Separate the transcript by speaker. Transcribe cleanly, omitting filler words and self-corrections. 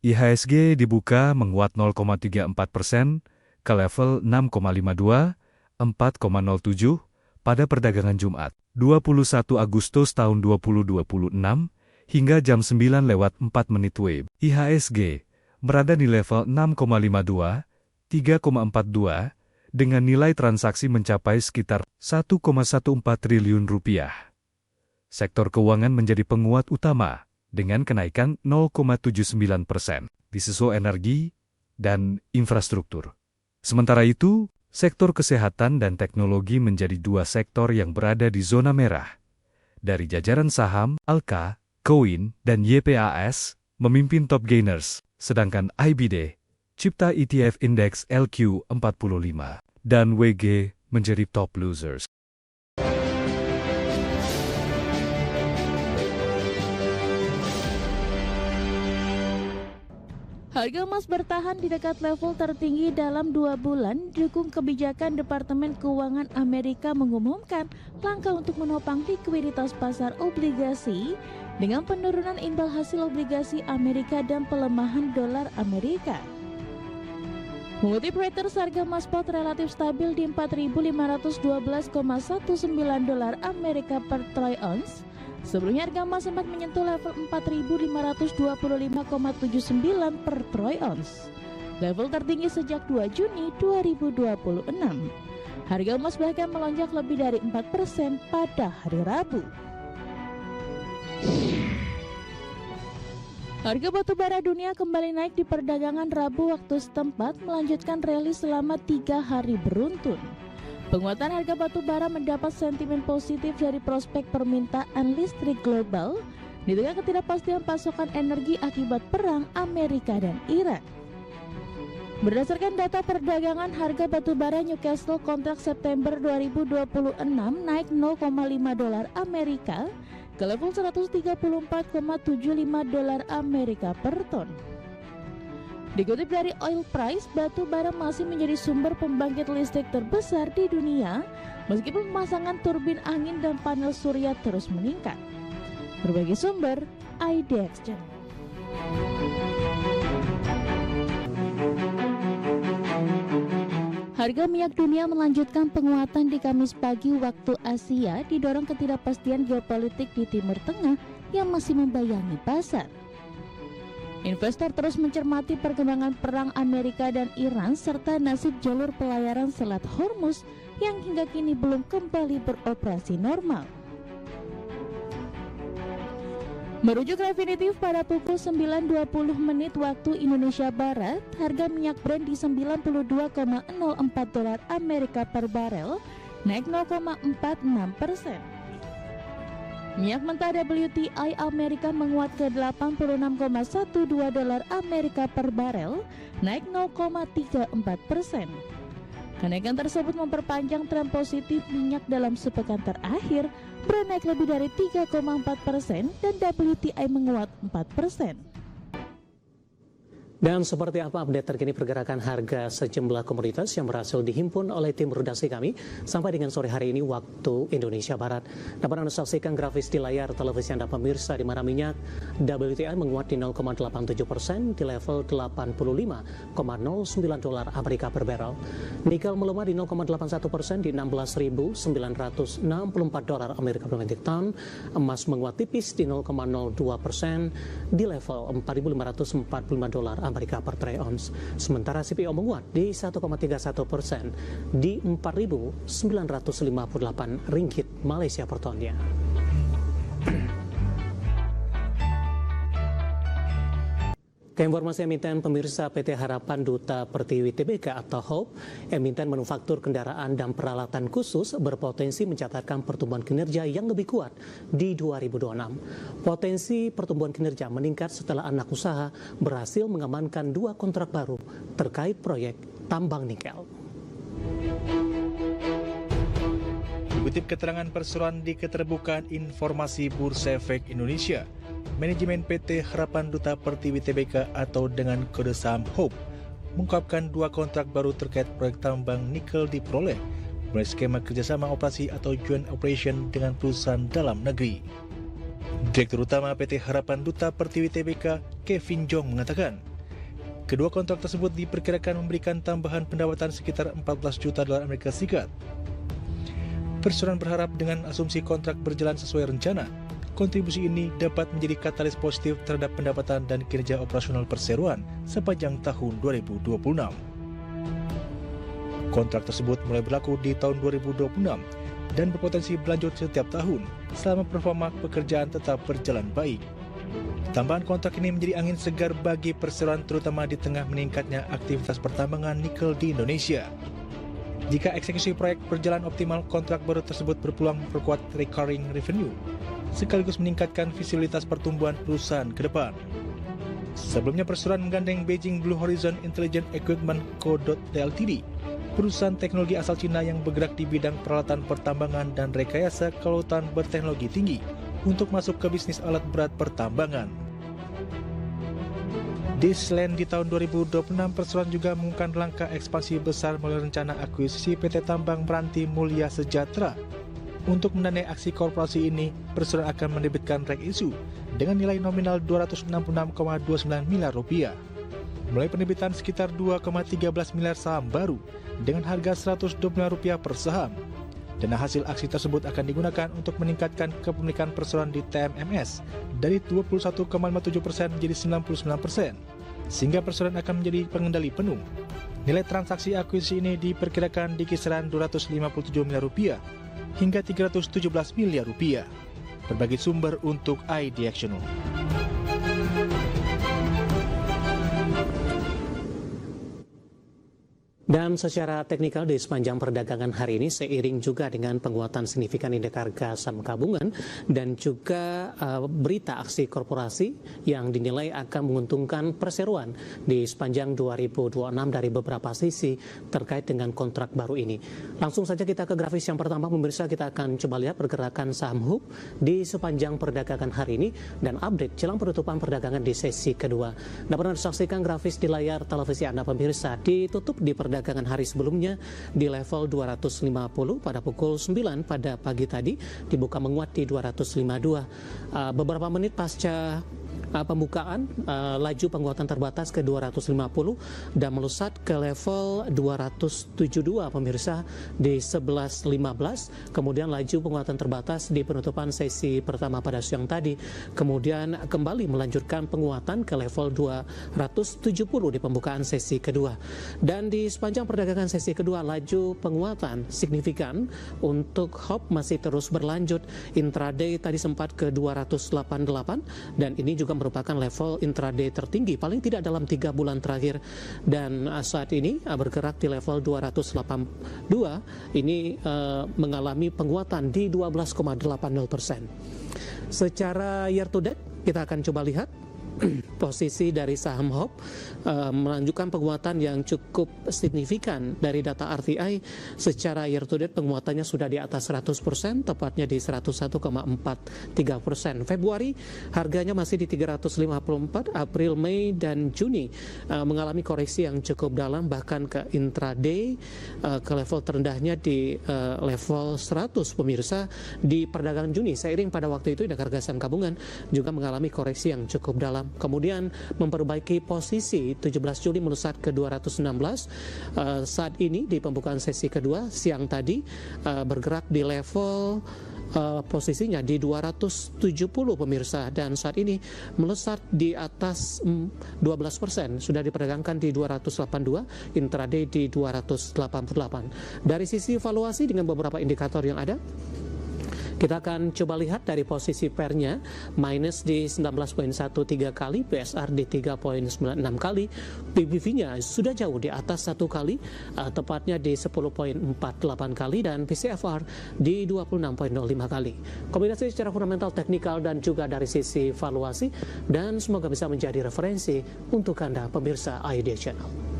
Speaker 1: IHSG dibuka menguat 0,34% ke level 6,52, 4,07 pada perdagangan Jumat, 21 Agustus tahun 2026 hingga jam 9:04 WIB. IHSG berada di level 6,52, 3,42 dengan nilai transaksi mencapai sekitar 1,14 triliun rupiah. Sektor keuangan menjadi penguat utama dengan kenaikan 0,79%, disusul energi dan infrastruktur. Sementara itu, sektor kesehatan dan teknologi menjadi dua sektor yang berada di zona merah. Dari jajaran saham, Alka, Koin, dan YPAS memimpin top gainers, sedangkan IBD, Cipta ETF Index LQ45, dan WG menjadi top losers.
Speaker 2: Harga emas bertahan di dekat level tertinggi dalam 2 bulan, didukung kebijakan Departemen Keuangan Amerika mengumumkan langkah untuk menopang likuiditas pasar obligasi dengan penurunan imbal hasil obligasi Amerika dan pelemahan dolar Amerika. Mengutip Reuters, harga emas spot relatif stabil di 4.512,19 dolar Amerika per troy ounce. Sebelumnya harga emas sempat menyentuh level 4.525,79 per troy ounce, level tertinggi sejak 2 Juni 2026. Harga emas bahkan melonjak lebih dari 4% pada hari Rabu. Harga batu bara dunia kembali naik di perdagangan Rabu waktu setempat, melanjutkan rally selama 3 hari beruntun. Penguatan harga batu bara mendapat sentimen positif dari prospek permintaan listrik global di tengah ketidakpastian pasokan energi akibat perang Amerika dan Iran. Berdasarkan data perdagangan, harga batu bara Newcastle kontrak September 2026 naik 0,5 dolar Amerika ke level 134,75 dolar Amerika per ton. Dikutip dari Oil Price, batu bara masih menjadi sumber pembangkit listrik terbesar di dunia, meskipun pemasangan turbin angin dan panel surya terus meningkat. Berbagai sumber, IDX Channel. Harga minyak dunia melanjutkan penguatan di Kamis pagi waktu Asia, didorong ketidakpastian geopolitik di Timur Tengah yang masih membayangi pasar. Investor terus mencermati perkembangan perang Amerika dan Iran serta nasib jalur pelayaran Selat Hormuz yang hingga kini belum kembali beroperasi normal. Merujuk Refinitiv pada pukul 9.20 waktu Indonesia Barat, harga minyak Brent di 92,04 dolar Amerika per barel, naik 0,46%. Minyak mentah WTI Amerika menguat ke 86,12 dolar Amerika per barel, naik 0,34%. Kenaikan tersebut memperpanjang tren positif minyak dalam sepekan terakhir. Brent naik lebih dari 3,4% dan WTI menguat 4%.
Speaker 3: Dan seperti apa update terkini pergerakan harga sejumlah komoditas yang berhasil dihimpun oleh tim redaksi kami sampai dengan sore hari ini waktu Indonesia Barat. Dapat Anda saksikan grafis di layar televisi Anda pemirsa, di mana minyak WTI menguat di 0,87% di level 85,09 dolar Amerika per barrel. Nikel melemah di 0,81% di 16.964 dolar Amerika per metrik ton. Emas menguat tipis di 0,02% di level 4.545 dolar Amerika per troy ounce. Sementara CPO menguat di 1,31% di 4.958 ringgit Malaysia per tonnya. Keinformasi emiten pemirsa, PT Harapan Duta Pertiwi Tbk atau HOPE, emiten manufaktur kendaraan dan peralatan khusus, berpotensi mencatatkan pertumbuhan kinerja yang lebih kuat di 2026. Potensi pertumbuhan kinerja meningkat setelah anak usaha berhasil mengamankan 2 kontrak baru terkait proyek tambang nikel.
Speaker 4: Dikutip keterangan perseroan di Keterbukaan Informasi Bursa Efek Indonesia, Manajemen PT Harapan Duta Pertiwi Tbk atau dengan kode saham HOPE mengungkapkan 2 kontrak baru terkait proyek tambang nikel diperoleh melalui skema kerjasama operasi atau joint operation dengan perusahaan dalam negeri. Direktur Utama PT Harapan Duta Pertiwi Tbk, Kevin Jong, mengatakan Kedua kontrak tersebut diperkirakan memberikan tambahan pendapatan sekitar 14 juta dolar Amerika Serikat. Perseroan berharap dengan asumsi kontrak berjalan sesuai rencana, kontribusi ini dapat menjadi katalis positif terhadap pendapatan dan kinerja operasional perseroan sepanjang tahun 2026. Kontrak tersebut mulai berlaku di tahun 2026 dan berpotensi berlanjut setiap tahun selama performa pekerjaan tetap berjalan baik. Tambahan kontrak ini menjadi angin segar bagi perseroan terutama di tengah meningkatnya aktivitas pertambangan nikel di Indonesia. Jika eksekusi proyek berjalan optimal, kontrak baru tersebut berpeluang memperkuat recurring revenue, sekaligus meningkatkan visibilitas pertumbuhan perusahaan ke depan. Sebelumnya perseroan menggandeng Beijing Blue Horizon Intelligent Equipment Co. Ltd, perusahaan teknologi asal Cina yang bergerak di bidang peralatan pertambangan dan rekayasa kelautan berteknologi tinggi untuk masuk ke bisnis alat berat pertambangan. Di selain di tahun 2026, perseroan juga mengumumkan langkah ekspansi besar melalui rencana akuisisi PT Tambang Meranti Mulia Sejahtera. Untuk mendanai aksi korporasi ini, perseroan akan menerbitkan reg issue dengan nilai nominal 266,29 miliar rupiah. Mulai penerbitan sekitar 2,13 miliar saham baru dengan harga Rp125 per saham. Dana hasil aksi tersebut akan digunakan untuk meningkatkan kepemilikan perseroan di TMMS dari 21,57% menjadi 99%, sehingga perseroan akan menjadi pengendali penuh. Nilai transaksi akuisisi ini diperkirakan di kisaran Rp257 miliar hingga Rp317 miliar. Berbagi sumber untuk iDiactional.
Speaker 3: Dan secara teknikal di sepanjang perdagangan hari ini seiring juga dengan penguatan signifikan indeks harga saham gabungan dan juga berita aksi korporasi yang dinilai akan menguntungkan perseroan di sepanjang 2026 dari beberapa sisi terkait dengan kontrak baru ini. Langsung saja kita ke grafis yang pertama, pemirsa. Kita akan coba lihat pergerakan saham HUB di sepanjang perdagangan hari ini dan update jelang penutupan perdagangan di sesi kedua. Dapat Anda saksikan grafis di layar televisi Anda, pemirsa. Ditutup di perdagangan hari sebelumnya di level 250 pada pukul 9 pada pagi tadi, dibuka menguat di 252. Beberapa menit pasca pembukaan, laju penguatan terbatas ke 250 dan melesat ke level 272, pemirsa, di 11.15. Kemudian laju penguatan terbatas di penutupan sesi pertama pada siang tadi, kemudian kembali melanjutkan penguatan ke level 270 di pembukaan sesi kedua. Dan di sepanjang perdagangan sesi kedua, laju penguatan signifikan untuk HOP masih terus berlanjut. Intraday tadi sempat ke 288 dan ini juga merupakan level intraday tertinggi paling tidak dalam 3 bulan terakhir, dan saat ini bergerak di level 282. Ini mengalami penguatan di 12,80%. Secara year to date kita akan coba lihat posisi dari saham HOP menunjukkan penguatan yang cukup signifikan. Dari data RTI secara year to date penguatannya sudah di atas 100%, tepatnya di 101,43%. Februari harganya masih di 354, April, Mei, dan Juni mengalami koreksi yang cukup dalam, bahkan ke intraday ke level terendahnya di level 100, pemirsa, di perdagangan Juni. Seiring pada waktu itu indeks harga saham gabungan juga mengalami koreksi yang cukup dalam. Kemudian memperbaiki posisi 17 Juli melesat ke 216. Saat ini di pembukaan sesi kedua siang tadi bergerak di level posisinya di 270, pemirsa, dan saat ini melesat di atas 12%, sudah diperdagangkan di 282, intraday di 288. Dari sisi valuasi dengan beberapa indikator yang ada, kita akan coba lihat dari posisi pairnya, minus di 19,13 kali, PSR di 3,96 kali, PBV-nya sudah jauh di atas 1 kali, tepatnya di 10,48 kali, dan PCFR di 26,05 kali. Kombinasi secara fundamental, teknikal, dan juga dari sisi valuasi, dan semoga bisa menjadi referensi untuk Anda pemirsa iDiactional.